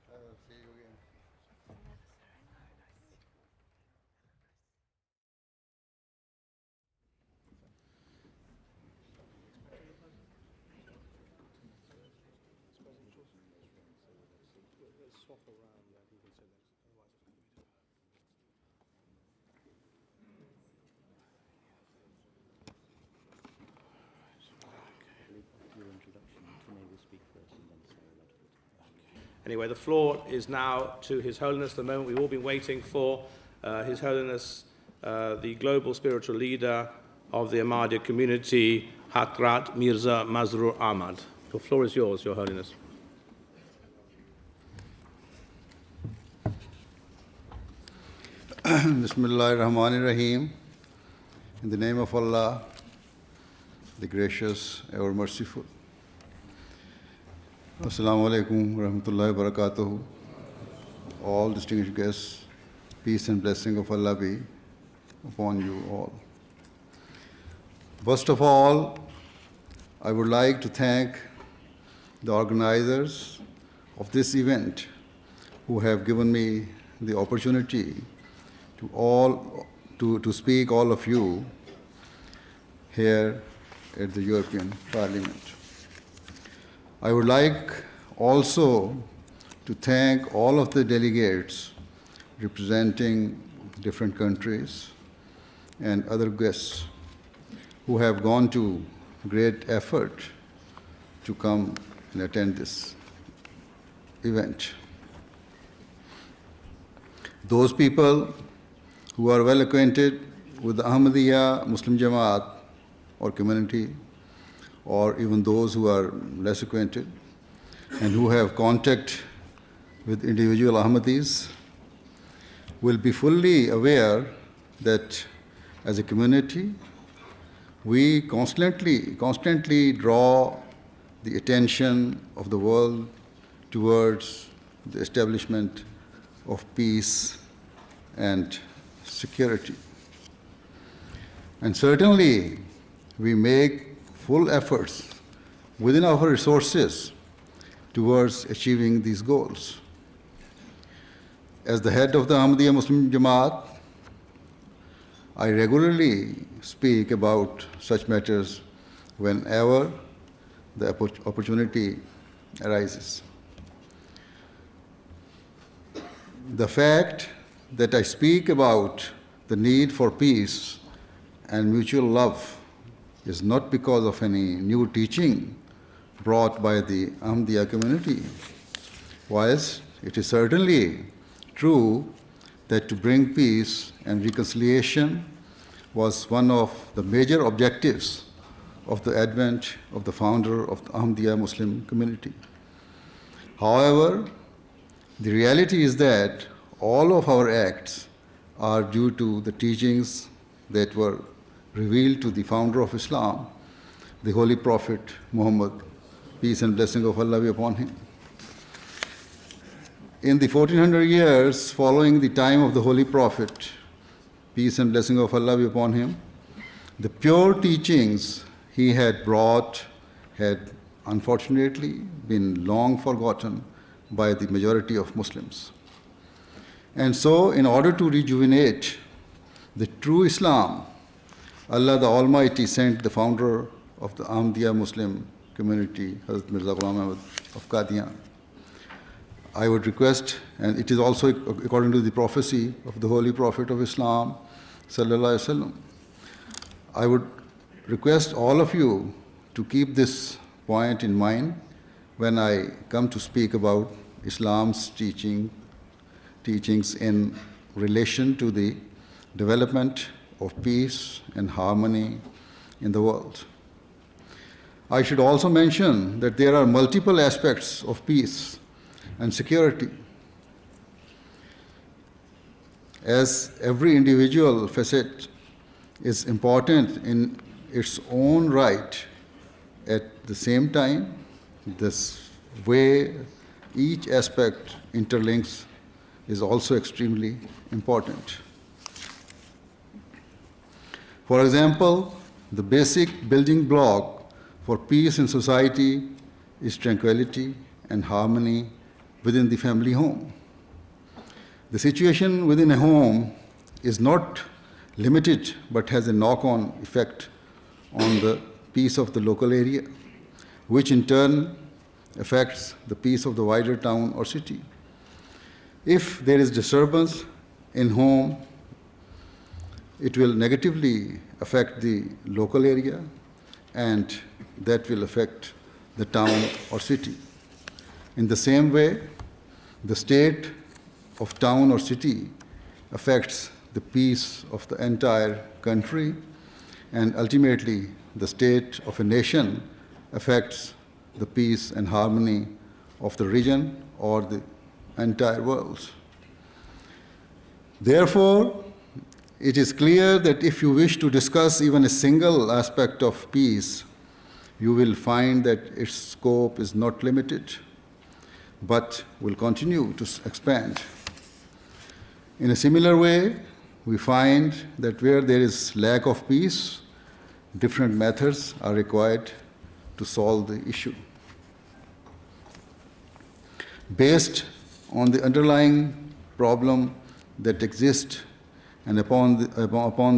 See you again. Anyway, the floor is now to His Holiness, the moment we've all been waiting for, His Holiness, the global spiritual leader of the Ahmadiyya community, Hakrat Mirza Mazrur Ahmad. The floor is yours, Your Holiness. Bismillahirrahmanirrahim. In the name of Allah, the gracious, ever merciful. Assalamu alaikum wa rahmatullahi wa barakatuhu. All distinguished guests, peace and blessing of Allah be upon you all. First of all, I would like to thank the organizers of this event who have given me the opportunity to speak all of you here at the European Parliament. I would like also to thank all of the delegates representing different countries and other guests who have gone to great effort to come and attend this event. Those people who are well acquainted with the Ahmadiyya Muslim Jamaat or community, or even those who are less acquainted and who have contact with individual Ahmadis, will be fully aware that as a community, we constantly draw the attention of the world towards the establishment of peace and security. And certainly, we make full efforts within our resources towards achieving these goals. As the head of the Ahmadiyya Muslim Jamaat, I regularly speak about such matters whenever the opportunity arises. The fact that I speak about the need for peace and mutual love is not because of any new teaching brought by the Ahmadiyya community, whilst it is certainly true that to bring peace and reconciliation was one of the major objectives of the advent of the founder of the Ahmadiyya Muslim community. However, the reality is that all of our acts are due to the teachings that were revealed to the founder of Islam, the Holy Prophet Muhammad, peace and blessing of Allah be upon him. In the 1400 years following the time of the Holy Prophet, peace and blessing of Allah be upon him, the pure teachings he had brought had unfortunately been long forgotten by the majority of Muslims. And so, in order to rejuvenate the true Islam, Allah the Almighty sent the founder of the Ahmadiyya Muslim community, Hazrat Mirza Ghulam Ahmad of Qadian. I would request, and it is also according to the prophecy of the Holy Prophet of Islam, Sallallahu Alaihi Wasallam, I would request all of you to keep this point in mind when I come to speak about Islam's teachings in relation to the development of peace and harmony in the world. I should also mention that there are multiple aspects of peace and security. As every individual facet is important in its own right, at the same time, this way each aspect interlinks is also extremely important. For example, the basic building block for peace in society is tranquility and harmony within the family home. The situation within a home is not limited but has a knock-on effect on the peace of the local area, which in turn affects the peace of the wider town or city. If there is disturbance in home, it will negatively affect the local area, and that will affect the town or city. In the same way, the state of town or city affects the peace of the entire country, and ultimately the state of a nation affects the peace and harmony of the region or the entire world. Therefore, it is clear that if you wish to discuss even a single aspect of peace, you will find that its scope is not limited, but will continue to expand. In a similar way, we find that where there is lack of peace, different methods are required to solve the issue. Based on the underlying problem that exists and upon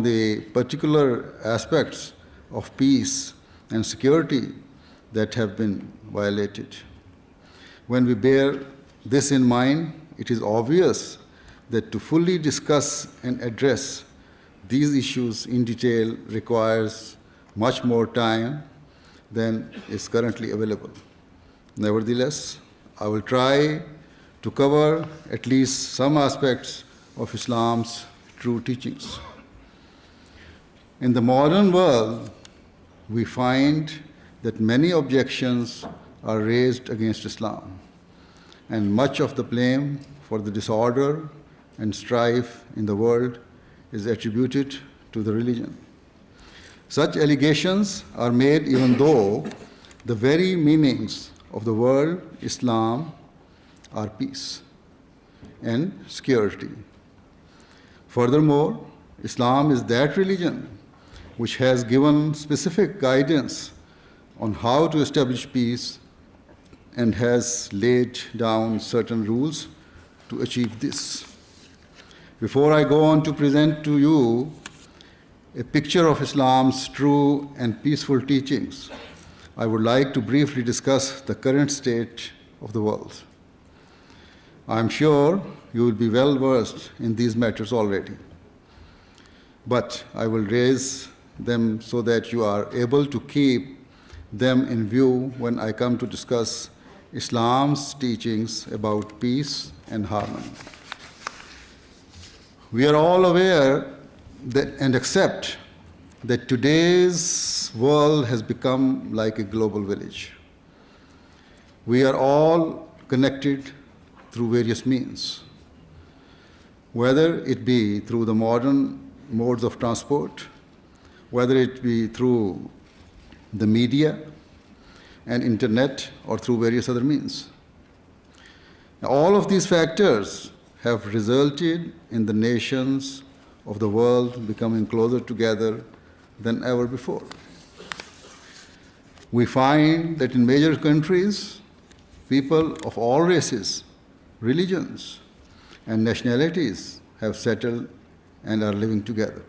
the particular aspects of peace and security that have been violated. When we bear this in mind, it is obvious that to fully discuss and address these issues in detail requires much more time than is currently available. Nevertheless, I will try to cover at least some aspects of Islam's true teachings. In the modern world, we find that many objections are raised against Islam, and much of the blame for the disorder and strife in the world is attributed to the religion. Such allegations are made even though the very meanings of the word Islam are peace and security. Furthermore, Islam is that religion which has given specific guidance on how to establish peace and has laid down certain rules to achieve this. Before I go on to present to you a picture of Islam's true and peaceful teachings, I would like to briefly discuss the current state of the world. I am sure you will be well versed in these matters already, but I will raise them so that you are able to keep them in view when I come to discuss Islam's teachings about peace and harmony. We are all aware that and accept that today's world has become like a global village. We are all connected through various means, whether it be through the modern modes of transport, whether it be through the media and internet, or through various other means. Now, all of these factors have resulted in the nations of the world becoming closer together than ever before. We find that in major countries, people of all races, religions, and nationalities have settled and are living together.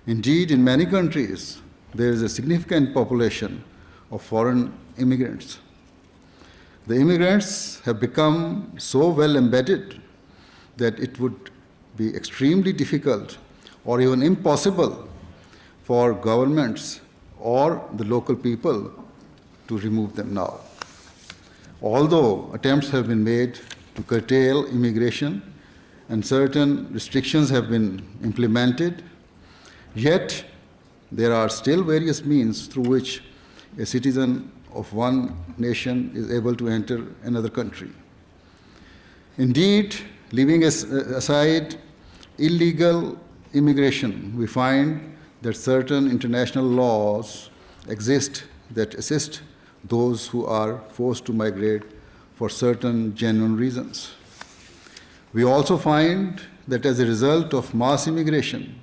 Indeed, in many countries, there is a significant population of foreign immigrants. The immigrants have become so well embedded that it would be extremely difficult or even impossible for governments or the local people to remove them now. Although attempts have been made to curtail immigration and certain restrictions have been implemented, yet there are still various means through which a citizen of one nation is able to enter another country. Indeed, leaving aside illegal immigration, we find that certain international laws exist that assist those who are forced to migrate for certain genuine reasons. We also find that as a result of mass immigration,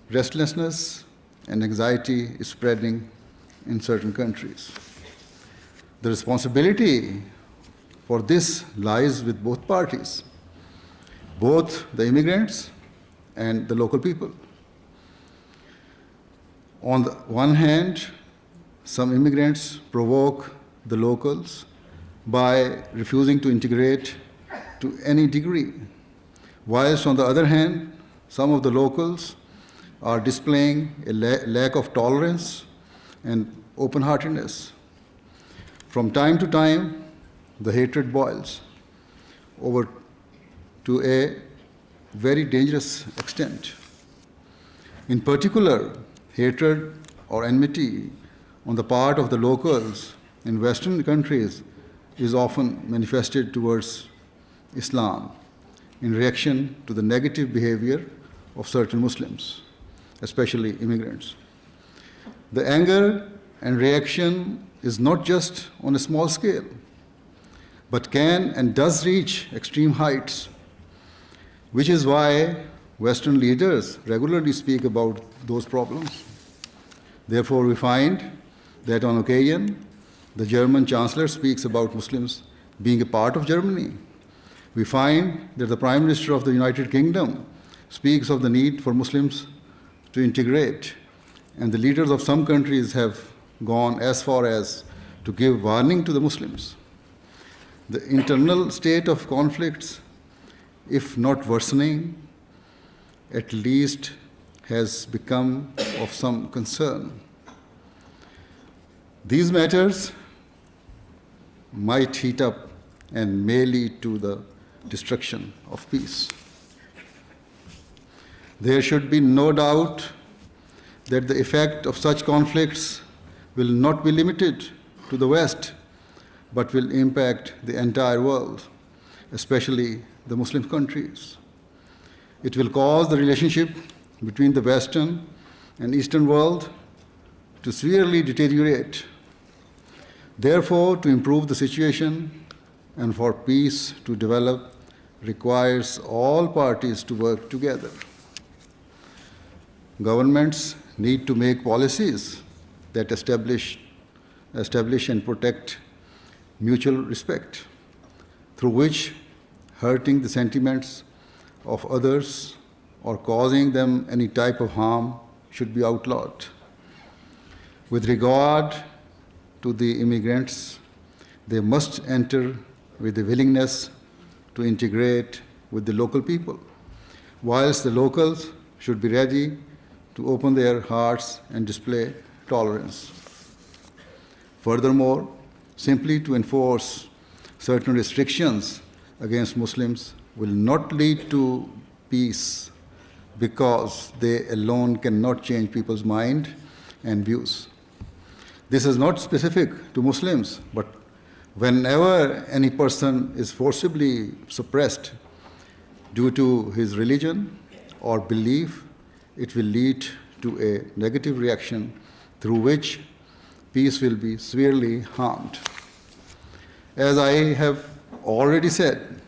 restlessness and anxiety is spreading in certain countries. The responsibility for this lies with both parties, both the immigrants and the local people. On the one hand, some immigrants provoke the locals by refusing to integrate to any degree, whilst on the other hand, some of the locals are displaying a lack of tolerance and open-heartedness. From time to time, the hatred boils over to a very dangerous extent. In particular, hatred or enmity on the part of the locals in Western countries is often manifested towards Islam in reaction to the negative behavior of certain Muslims, especially immigrants. The anger and reaction is not just on a small scale, but can and does reach extreme heights, which is why Western leaders regularly speak about those problems. Therefore, we find that on occasion, the German Chancellor speaks about Muslims being a part of Germany. We find that the Prime Minister of the United Kingdom speaks of the need for Muslims to integrate, and the leaders of some countries have gone as far as to give warning to the Muslims. The internal state of conflicts, if not worsening, at least has become of some concern. These matters might heat up and may lead to the destruction of peace. There should be no doubt that the effect of such conflicts will not be limited to the West, but will impact the entire world, especially the Muslim countries. It will cause the relationship between the Western and Eastern world to severely deteriorate. Therefore, to improve the situation and for peace to develop requires all parties to work together. Governments need to make policies that establish and protect mutual respect, through which hurting the sentiments of others or causing them any type of harm should be outlawed. With regard to the immigrants, they must enter with the willingness to integrate with the local people, whilst the locals should be ready to open their hearts and display tolerance. Furthermore, simply to enforce certain restrictions against Muslims will not lead to peace, because they alone cannot change people's mind and views. This is not specific to Muslims, but whenever any person is forcibly suppressed due to his religion or belief, it will lead to a negative reaction through which peace will be severely harmed. As I have already said,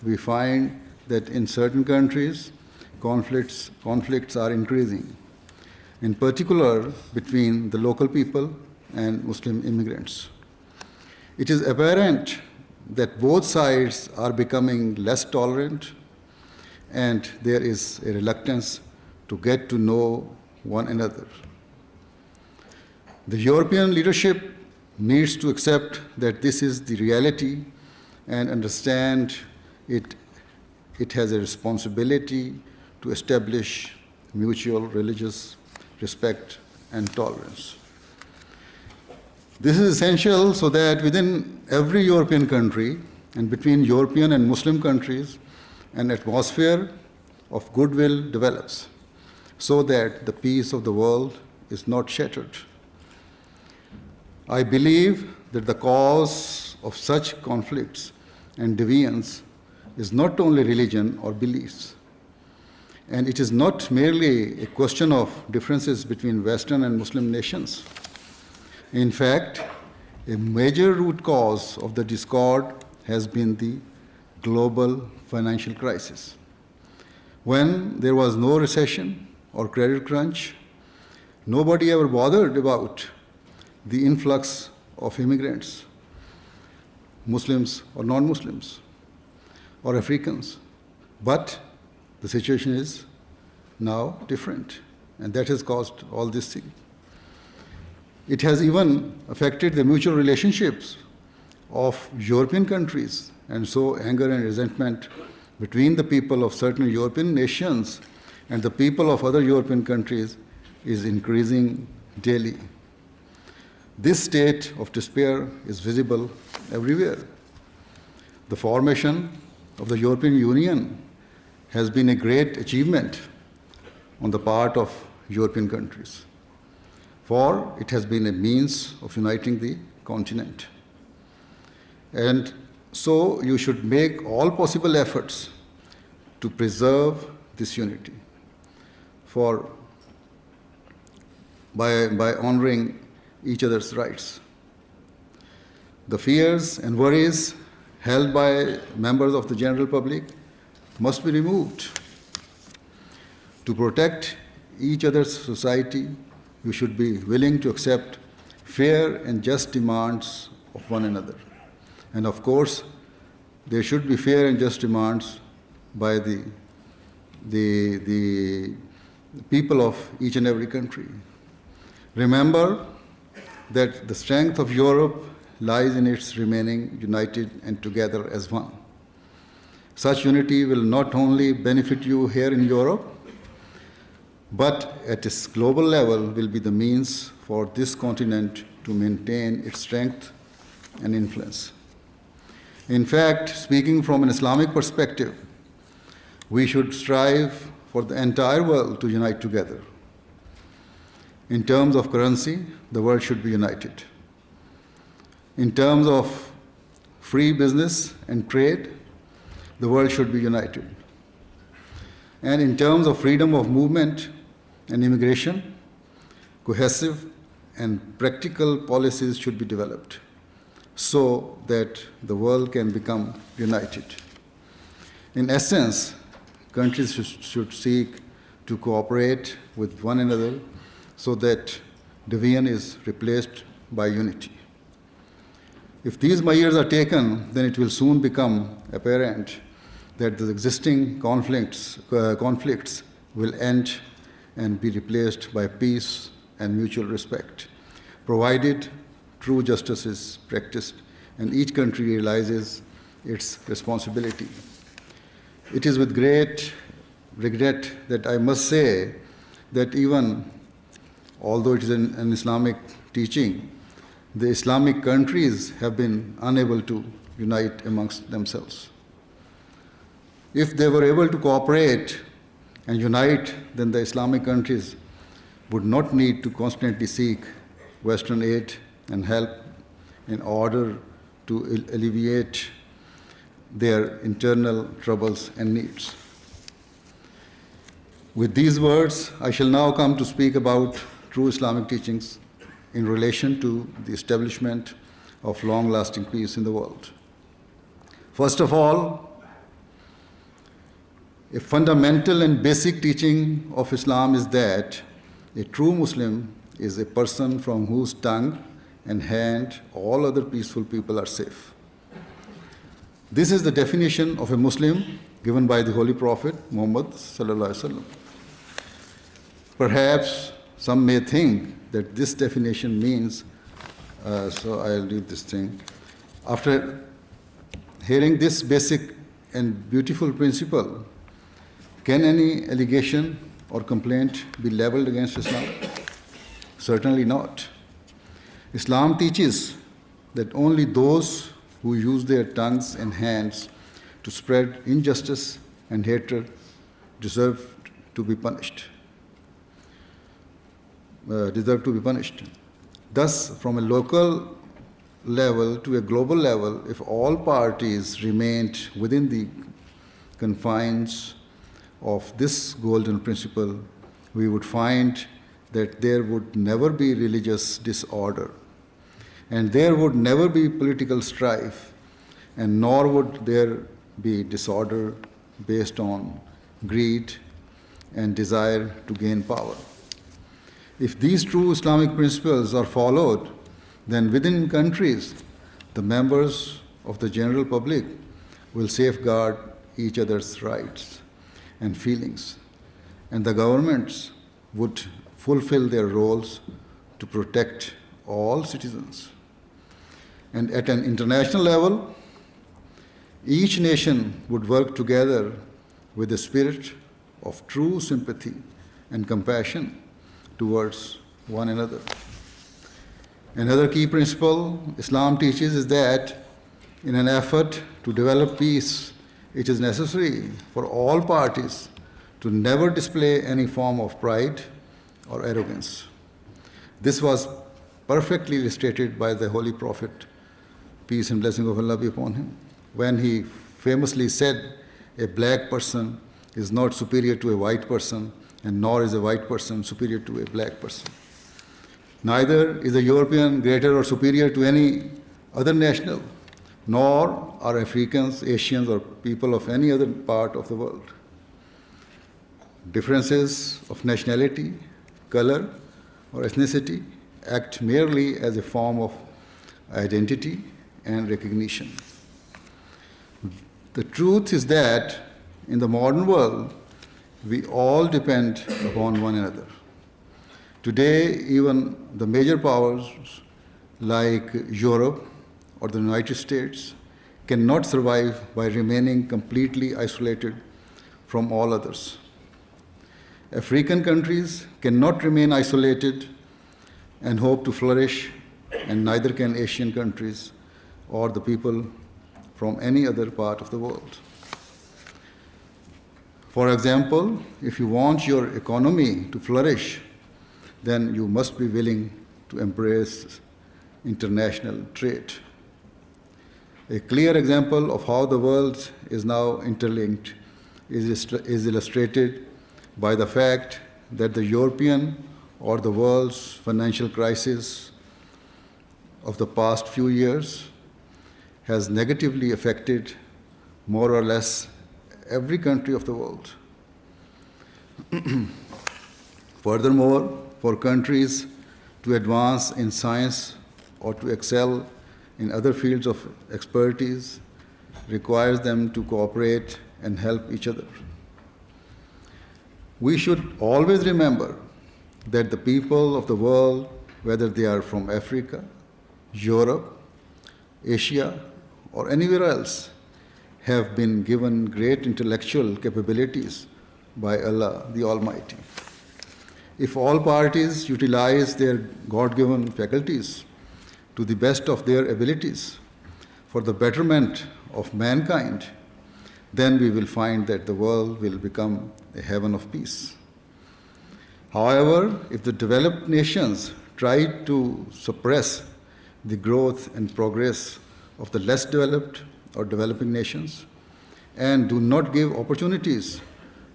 we find that in certain countries, conflicts are increasing, in particular between the local people and Muslim immigrants. It is apparent that both sides are becoming less tolerant, and there is a reluctance to get to know one another. The European leadership needs to accept that this is the reality and understand it has a responsibility to establish mutual religious respect and tolerance. This is essential so that within every European country and between European and Muslim countries, an atmosphere of goodwill develops, so that the peace of the world is not shattered. I believe that the cause of such conflicts and deviance is not only religion or beliefs, and it is not merely a question of differences between Western and Muslim nations. In fact, a major root cause of the discord has been the global financial crisis. When there was no recession or credit crunch, nobody ever bothered about the influx of immigrants. Muslims or non-Muslims or Africans. But the situation is now different, and that has caused all this thing. It has even affected the mutual relationships of European countries, and so anger and resentment between the people of certain European nations and the people of other European countries is increasing daily. This state of despair is visible everywhere. The formation of the European Union has been a great achievement on the part of European countries, for it has been a means of uniting the continent. And so you should make all possible efforts to preserve this unity by honoring each other's rights. The fears and worries held by members of the general public must be removed. To protect each other's society, you should be willing to accept fair and just demands of one another. And of course, there should be fair and just demands by the people of each and every country. Remember that the strength of Europe lies in its remaining united and together as one. Such unity will not only benefit you here in Europe, but at its global level will be the means for this continent to maintain its strength and influence. In fact, speaking from an Islamic perspective, we should strive for the entire world to unite together. In terms of currency, the world should be united. In terms of free business and trade, the world should be united. And in terms of freedom of movement and immigration, cohesive and practical policies should be developed so that the world can become united. In essence, countries should seek to cooperate with one another so that division is replaced by unity. If these measures are taken, then it will soon become apparent that the existing conflicts will end and be replaced by peace and mutual respect, provided true justice is practiced and each country realizes its responsibility. It is with great regret that I must say that even although it is an Islamic teaching, the Islamic countries have been unable to unite amongst themselves. If they were able to cooperate and unite, then the Islamic countries would not need to constantly seek Western aid and help in order to alleviate their internal troubles and needs. With these words, I shall now come to speak about true Islamic teachings in relation to the establishment of long-lasting peace in the world. First of all, a fundamental and basic teaching of Islam is that a true Muslim is a person from whose tongue and hand all other peaceful people are safe. This is the definition of a Muslim given by the Holy Prophet Muhammad sallallahu alaihi wasallam. Perhaps some may think that this definition means, so I'll read this thing. After hearing this basic and beautiful principle, can any allegation or complaint be leveled against Islam? Certainly not. Islam teaches that only those who use their tongues and hands to spread injustice and hatred deserve to be punished. Thus, from a local level to a global level, if all parties remained within the confines of this golden principle, we would find that there would never be religious disorder, and there would never be political strife, and nor would there be disorder based on greed and desire to gain power. If these true Islamic principles are followed, then within countries, the members of the general public will safeguard each other's rights and feelings, and the governments would fulfill their roles to protect all citizens. And at an international level, each nation would work together with a spirit of true sympathy and compassion towards one another. Another key principle Islam teaches is that in an effort to develop peace, it is necessary for all parties to never display any form of pride or arrogance. This was perfectly illustrated by the Holy Prophet, peace and blessing of Allah be upon him, when he famously said, a black person is not superior to a white person, and nor is a white person superior to a black person. Neither is a European greater or superior to any other national, nor are Africans, Asians, or people of any other part of the world. Differences of nationality, color, or ethnicity act merely as a form of identity and recognition. The truth is that in the modern world, we all depend upon one another. Today, even the major powers like Europe or the United States cannot survive by remaining completely isolated from all others. African countries cannot remain isolated and hope to flourish, and neither can Asian countries or the people from any other part of the world. For example, if you want your economy to flourish, then you must be willing to embrace international trade. A clear example of how the world is now interlinked is illustrated by the fact that the European or the world's financial crisis of the past few years has negatively affected more or less every country of the world. Furthermore, for countries to advance in science or to excel in other fields of expertise requires them to cooperate and help each other. We should always remember that the people of the world, whether they are from Africa, Europe, Asia, or anywhere else, have been given great intellectual capabilities by Allah the Almighty. If all parties utilize their God-given faculties to the best of their abilities for the betterment of mankind, then we will find that the world will become a heaven of peace. However, if the developed nations try to suppress the growth and progress of the less developed or developing nations and do not give opportunities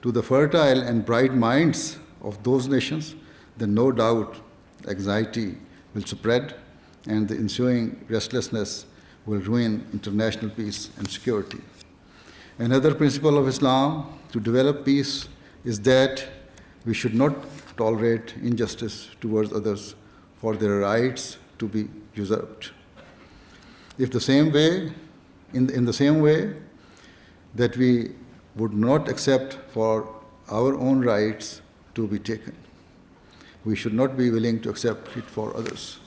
to the fertile and bright minds of those nations, then no doubt anxiety will spread and the ensuing restlessness will ruin international peace and security. Another principle of Islam to develop peace is that we should not tolerate injustice towards others for their rights to be usurped. In the same way that we would not accept for our own rights to be taken, we should not be willing to accept it for others.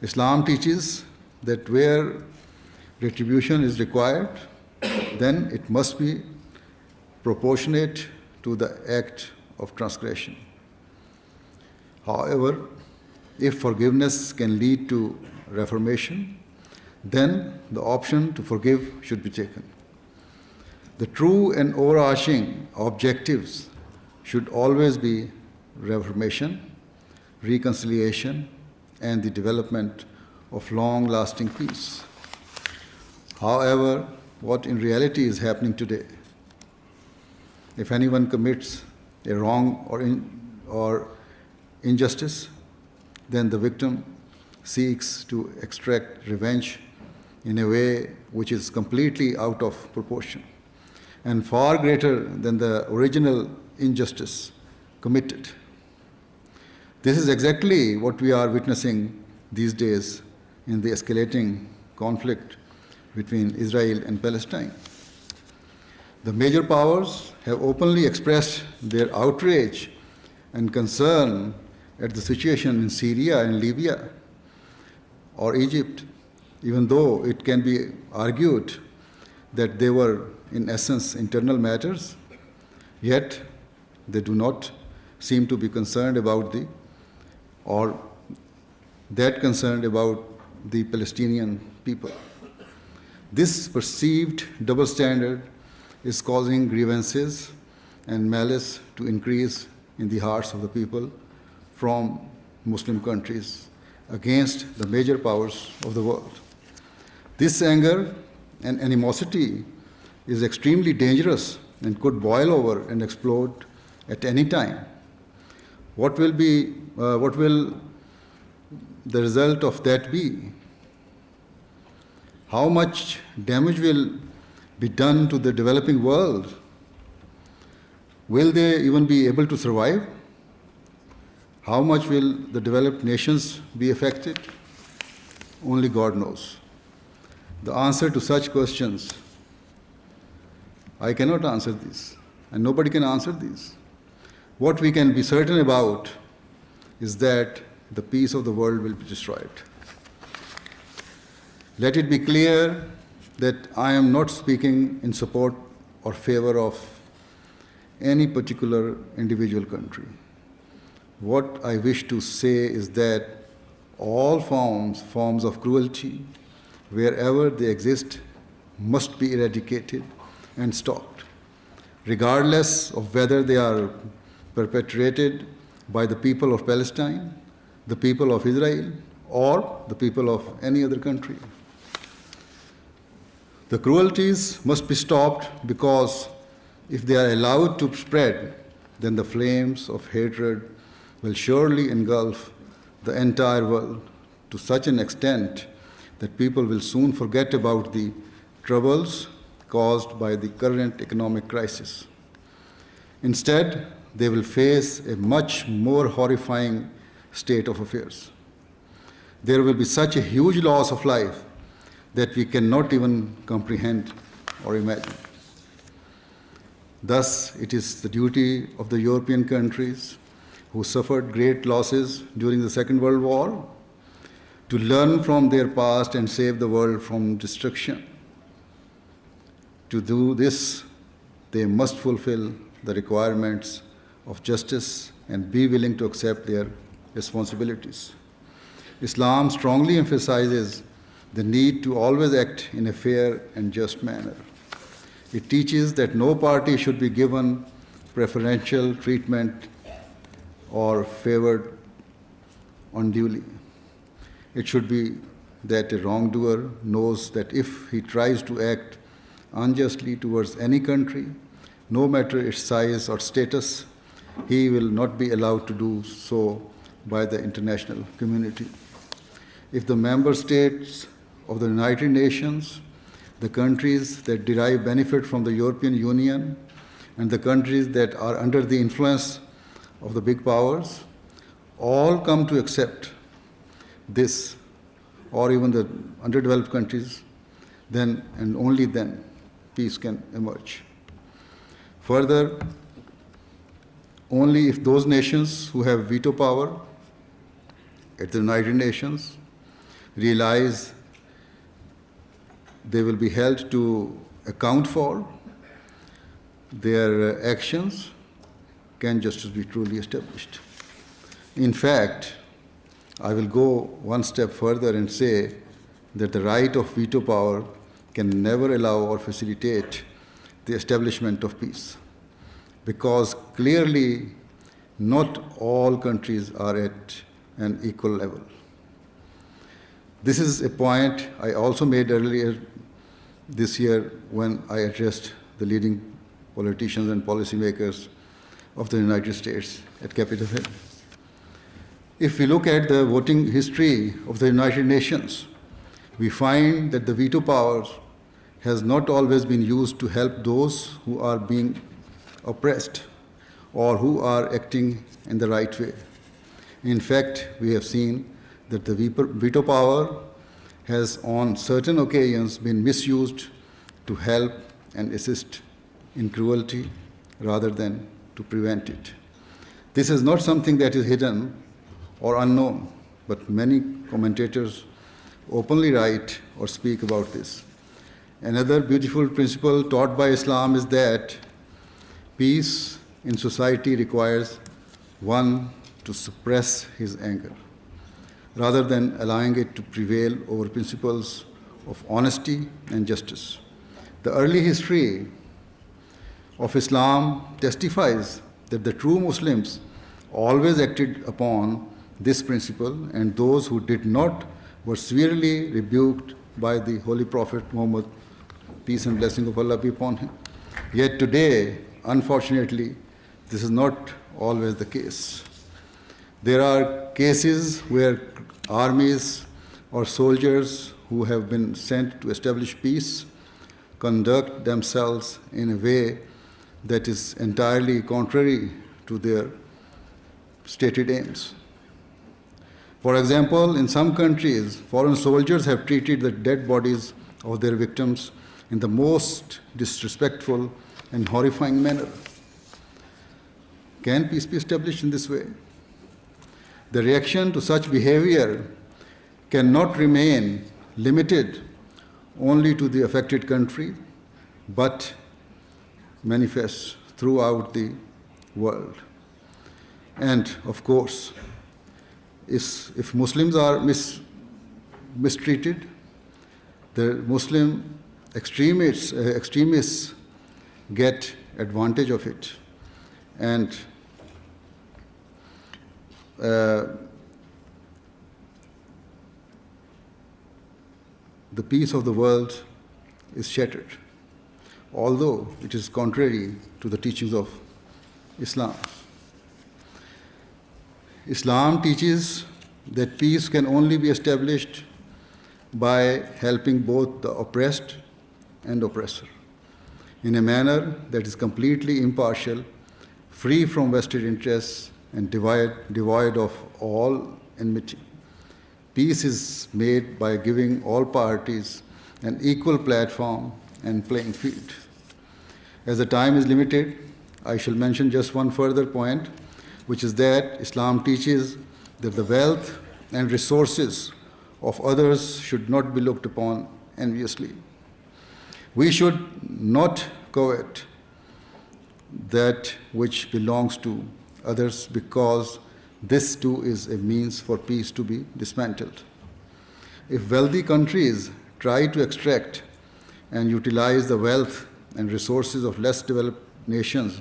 Islam teaches that where retribution is required, then it must be proportionate to the act of transgression. However, if forgiveness can lead to reformation, then the option to forgive should be taken. The true and overarching objectives should always be reformation, reconciliation, and the development of long-lasting peace. However, what in reality is happening today, if anyone commits a wrong or injustice, then the victim seeks to extract revenge in a way which is completely out of proportion and far greater than the original injustice committed. This is exactly what we are witnessing these days in the escalating conflict between Israel and Palestine. The major powers have openly expressed their outrage and concern at the situation in Syria and Libya or Egypt, even though it can be argued that they were, in essence, internal matters, yet they do not seem to be concerned about or that concerned about the Palestinian people. This perceived double standard is causing grievances and malice to increase in the hearts of the people from Muslim countries against the major powers of the world. This anger and animosity is extremely dangerous and could boil over and explode at any time. What will the result of that be? How much damage will be done to the developing world? Will they even be able to survive? How much will the developed nations be affected? Only God knows. The answer to such questions, I cannot answer these, and nobody can answer these. What we can be certain about is that the peace of the world will be destroyed. Let it be clear that I am not speaking in support or favor of any particular individual country. What I wish to say is that all forms of cruelty, wherever they exist, must be eradicated and stopped, regardless of whether they are perpetrated by the people of Palestine, the people of Israel, or the people of any other country. The cruelties must be stopped because if they are allowed to spread, then the flames of hatred will surely engulf the entire world to such an extent that people will soon forget about the troubles caused by the current economic crisis. Instead, they will face a much more horrifying state of affairs. There will be such a huge loss of life that we cannot even comprehend or imagine. Thus, it is the duty of the European countries who suffered great losses during the Second World War to learn from their past and save the world from destruction. To do this, they must fulfill the requirements of justice and be willing to accept their responsibilities. Islam strongly emphasizes the need to always act in a fair and just manner. It teaches that no party should be given preferential treatment or favored unduly. It should be that a wrongdoer knows that if he tries to act unjustly towards any country, no matter its size or status, he will not be allowed to do so by the international community. If the member states of the United Nations, the countries that derive benefit from the European Union, and the countries that are under the influence of the big powers, all come to accept this, or even the underdeveloped countries, then and only then peace can emerge. Further, only if those nations who have veto power at the United Nations realize they will be held to account for their actions, can justice be truly established. In fact, I will go one step further and say that the right of veto power can never allow or facilitate the establishment of peace, because clearly not all countries are at an equal level. This is a point I also made earlier this year when I addressed the leading politicians and policymakers of the United States at Capitol Hill. If we look at the voting history of the United Nations, we find that the veto power has not always been used to help those who are being oppressed or who are acting in the right way. In fact, we have seen that the veto power has on certain occasions been misused to help and assist in cruelty rather than to prevent it. This is not something that is hidden or unknown, but many commentators openly write or speak about this. Another beautiful principle taught by Islam is that peace in society requires one to suppress his anger, rather than allowing it to prevail over principles of honesty and justice. The early history of Islam testifies that the true Muslims always acted upon this principle, and those who did not were severely rebuked by the Holy Prophet Muhammad, peace and blessing of Allah be upon him. Yet today, unfortunately, this is not always the case. There are cases where armies or soldiers who have been sent to establish peace conduct themselves in a way that is entirely contrary to their stated aims. For example, in some countries, foreign soldiers have treated the dead bodies of their victims in the most disrespectful and horrifying manner. Can peace be established in this way? The reaction to such behavior cannot remain limited only to the affected country, but manifests throughout the world. And of course, if Muslims are mistreated, the Muslim extremists get advantage of it. And the peace of the world is shattered, although it is contrary to the teachings of Islam. Islam teaches that peace can only be established by helping both the oppressed and oppressor in a manner that is completely impartial, free from vested interests, and devoid of all enmity. Peace is made by giving all parties an equal platform and playing field. As the time is limited, I shall mention just one further point, which is that Islam teaches that the wealth and resources of others should not be looked upon enviously. We should not covet that which belongs to others, because this too is a means for peace to be dismantled. If wealthy countries try to extract and utilize the wealth and resources of less developed nations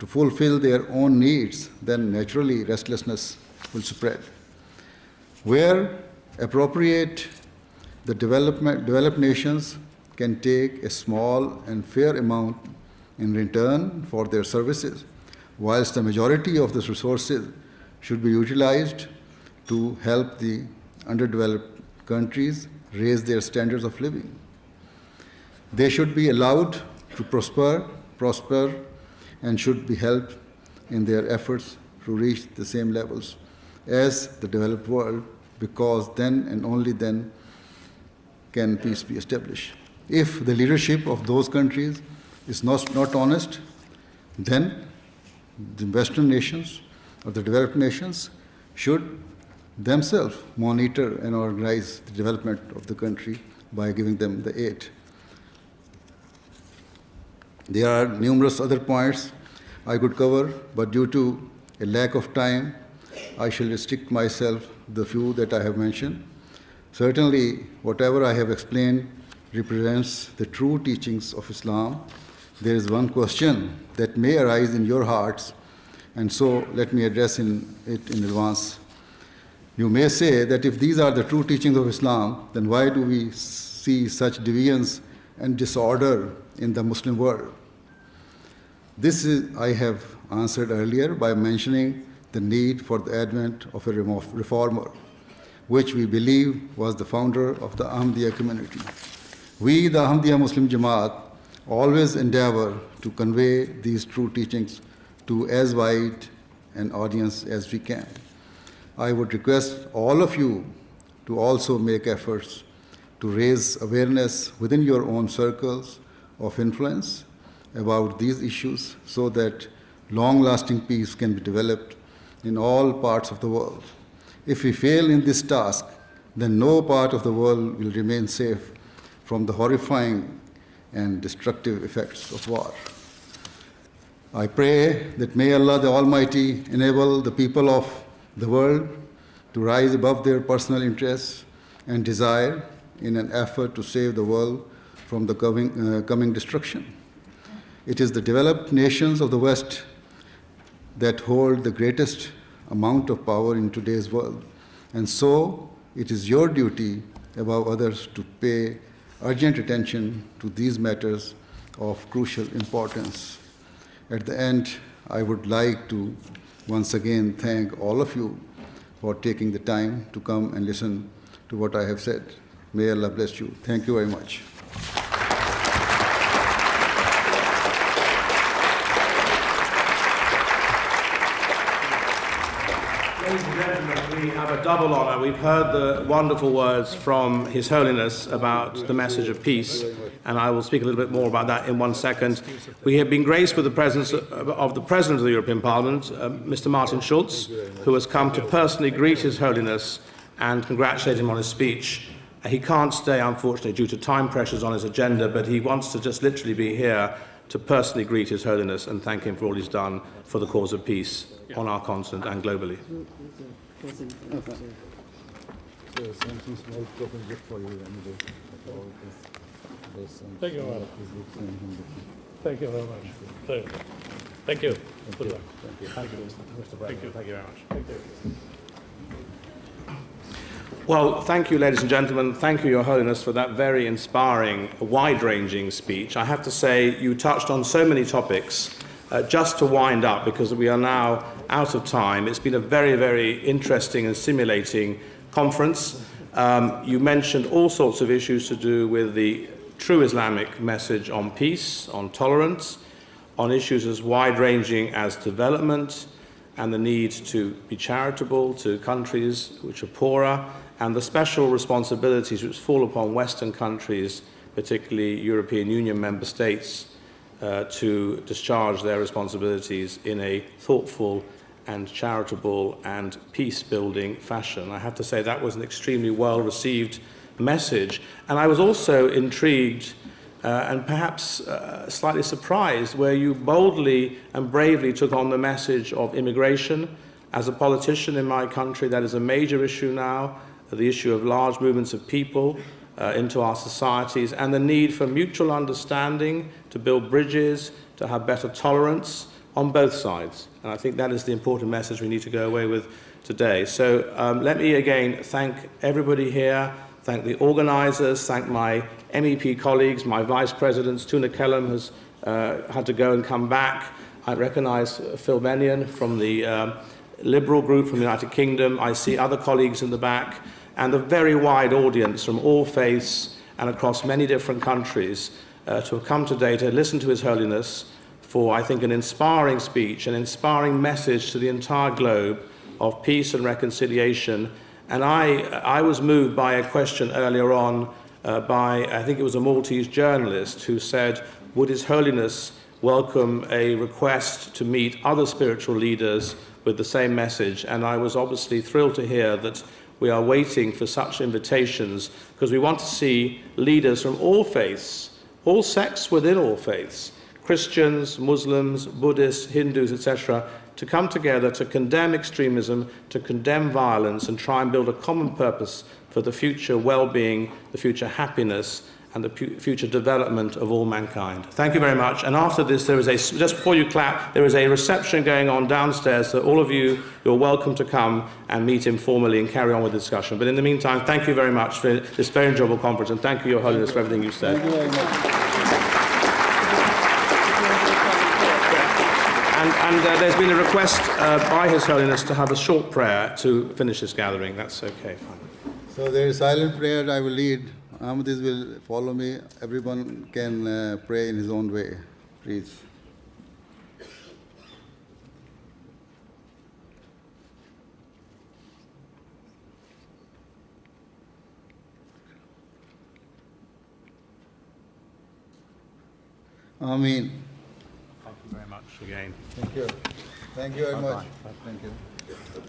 to fulfill their own needs, then naturally restlessness will spread. Where appropriate, the developed nations can take a small and fair amount in return for their services, whilst the majority of these resources should be utilized to help the underdeveloped countries raise their standards of living. They should be allowed to prosper, and should be helped in their efforts to reach the same levels as the developed world, because then and only then can peace be established. If the leadership of those countries is not honest, then the Western nations or the developed nations should themselves monitor and organize the development of the country by giving them the aid. There are numerous other points I could cover, but due to a lack of time, I shall restrict myself to the few that I have mentioned. Certainly, whatever I have explained represents the true teachings of Islam. There is one question that may arise in your hearts, and so let me address it in advance. You may say that if these are the true teachings of Islam, then why do we see such deviance and disorder in the Muslim world? I have answered earlier by mentioning the need for the advent of a reformer, which we believe was the founder of the Ahmadiyya community. We, the Ahmadiyya Muslim Jamaat, always endeavor to convey these true teachings to as wide an audience as we can. I would request all of you to also make efforts to raise awareness within your own circles of influence about these issues so that long-lasting peace can be developed in all parts of the world. If we fail in this task, then no part of the world will remain safe from the horrifying and destructive effects of war. I pray that may Allah the Almighty enable the people of the world to rise above their personal interests and desire in an effort to save the world from the coming destruction. It is the developed nations of the West that hold the greatest amount of power in today's world, and so it is your duty above others to pay urgent attention to these matters of crucial importance. At the end, I would like to once again thank all of you for taking the time to come and listen to what I have said. May Allah bless you. Thank you very much. Ladies and gentlemen, we have a double honor. We've heard the wonderful words from His Holiness about the message of peace, and I will speak a little bit more about that in 1 second. We have been graced with the presence of the President of the European Parliament, Mr. Martin Schulz, who has come to personally greet His Holiness and congratulate him on his speech. He can't stay, unfortunately, due to time pressures on his agenda, but he wants to just literally be here to personally greet His Holiness and thank him for all he's done for the cause of peace on our continent and globally. Thank you very much. Thank you very much. Thank you. Good luck. Thank you, Mr. President. Thank you very much. Thank you. Well, thank you, ladies and gentlemen. Thank you, Your Holiness, for that very inspiring, wide-ranging speech. I have to say, you touched on so many topics. Just to wind up, because we are now out of time, it's been a very, very interesting and stimulating conference. You mentioned all sorts of issues to do with the true Islamic message on peace, on tolerance, on issues as wide-ranging as development and the need to be charitable to countries which are poorer, and the special responsibilities which fall upon Western countries, particularly European Union member states, to discharge their responsibilities in a thoughtful and charitable and peace-building fashion. I have to say that was an extremely well-received message. And I was also intrigued and perhaps slightly surprised where you boldly and bravely took on the message of immigration. As a politician in my country, that is a major issue now, the issue of large movements of people into our societies, and the need for mutual understanding, to build bridges, to have better tolerance on both sides. And I think that is the important message we need to go away with today. So let me again thank everybody here, thank the organisers, thank my MEP colleagues, my vice presidents. Tuna Kellum has had to go and come back. I recognise Phil Bennion from the Liberal group from the United Kingdom. I see other colleagues in the back, and the very wide audience from all faiths and across many different countries to have come today to listen to His Holiness for, I think, an inspiring speech, an inspiring message to the entire globe of peace and reconciliation. And I was moved by a question earlier on by, I think it was a Maltese journalist, who said, would His Holiness welcome a request to meet other spiritual leaders with the same message? And I was obviously thrilled to hear that we are waiting for such invitations, because we want to see leaders from all faiths, all sects within all faiths, Christians, Muslims, Buddhists, Hindus, etc., to come together to condemn extremism, to condemn violence, and try and build a common purpose for the future well-being, the future happiness, and the future development of all mankind. Thank you very much. And after this, there is just before you clap, there is a reception going on downstairs, so all of you, you're welcome to come and meet informally and carry on with the discussion. But in the meantime, thank you very much for this very enjoyable conference, and thank you, Your Holiness, for everything you said. Thank you very much. And there's been a request by His Holiness to have a short prayer to finish this gathering. That's okay, fine. So there is silent prayer I will lead. Ahmadis will follow me. Everyone can pray in his own way, please. Ameen. Thank you very much again. Thank you. Thank you very much. Thank you.